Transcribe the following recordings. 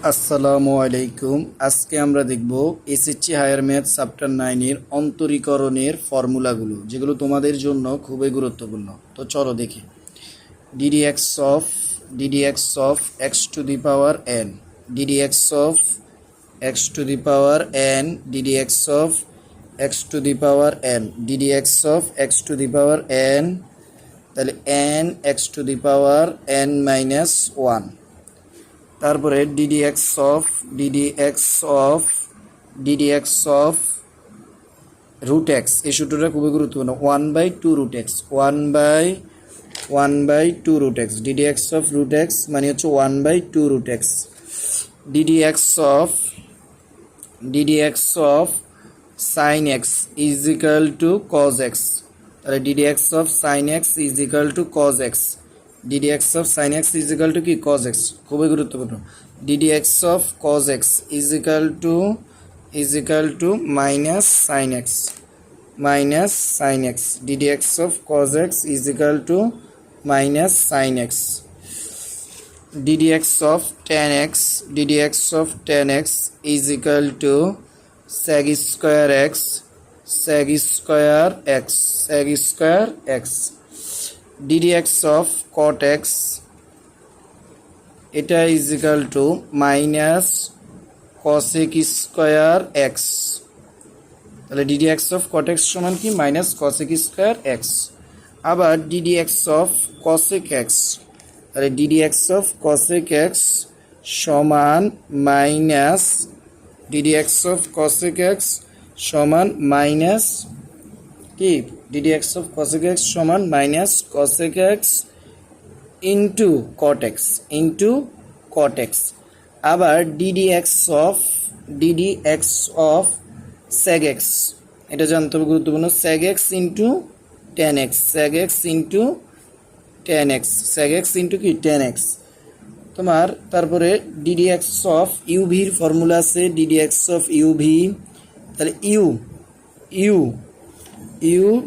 আসসালামু আলাইকুম। আজকে আমরা দেখব এসএসসি হায়ার ম্যাথ চ্যাপ্টার 9 এর অন্তরীকরণের ফর্মুলাগুলো, যেগুলো তোমাদের জন্য খুবই গুরুত্বপূর্ণ। তো চলো দেখি। ddx of x to the power n, ddx of x to the power n, ddx of x to the power n, ddx of x to the power n, তাহলে n x to the power n minus 1। তারপরে ddx of root x, এই সূত্রটা খুবই গুরুত্বপূর্ণ। 1/2 root x, 1/2 root x, ddx of root x মানে হচ্ছে 1/2 root x। ddx of sin x is equal to cos x, তাহলে ddx of sin x is equal to cos x, ddx of sin x is equal to কি cos x, খুবই গুরুত্বপূর্ণ। ddx of cos x is equal to minus sin x, ddx of cos x is equal to minus sin x। ddx of tan x is equal to sec square x। ddx of cot x, এটা is equal to minus cosec square x, তাহলে ddx of cot x সমান কি minus cosec square x। আবার ddx of cosec x, তাহলে ddx of cosec x সমান minus ddx of cosec x সমান minus কি ddx of cosec x সমান minus cosec x into cot x। আবার ddx of sec x, এটা জানতে হবে, গুরুত্বপূর্ণ। sec x into tan x, sec x into কি tan x তোমার। তারপরে ddx of uv এর ফর্মুলা আছে, ddx of uv, তাহলে u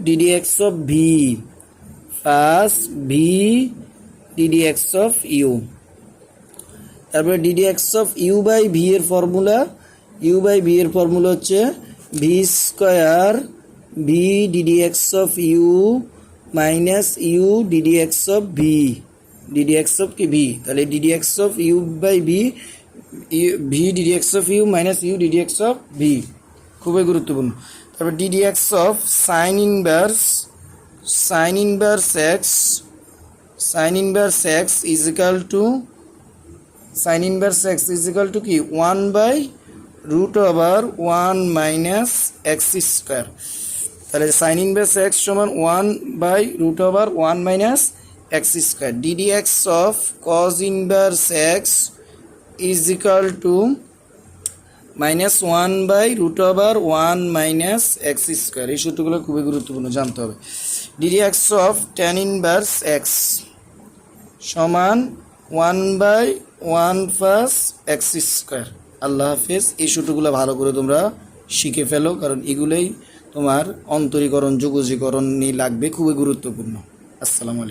ddx of v plus v ddx of u। তারপরে ddx of u by v এর formula, হচ্ছে v square v ddx of u minus u ddx of v, ddx of কি v, তাহলে ddx of u by v ddx of u minus u ddx of v, খুবই গুরুত্বপূর্ণ। তারপর ddx of sin inverse x is equal to কি 1/√1 minus x square, তাহলে sin inverse x সমান 1/√1 minus x square। ddx of cos inverse x is equal to minus 1/√1 minus x square, এই সূত্রগুলো খুবই গুরুত্বপূর্ণ, জানতে হবে। ddx of tan inverse x সমান 1/1 plus x square। আল্লাহ হাফেজ। এই সূত্রগুলো ভালো করে তোমরা শিখে ফেলো, কারণ এগুলোই তোমার অন্তরীকরণ যোগজীকরণ নিয়ে লাগবে, খুবই গুরুত্বপূর্ণ। আসসালামু আলাইকুম।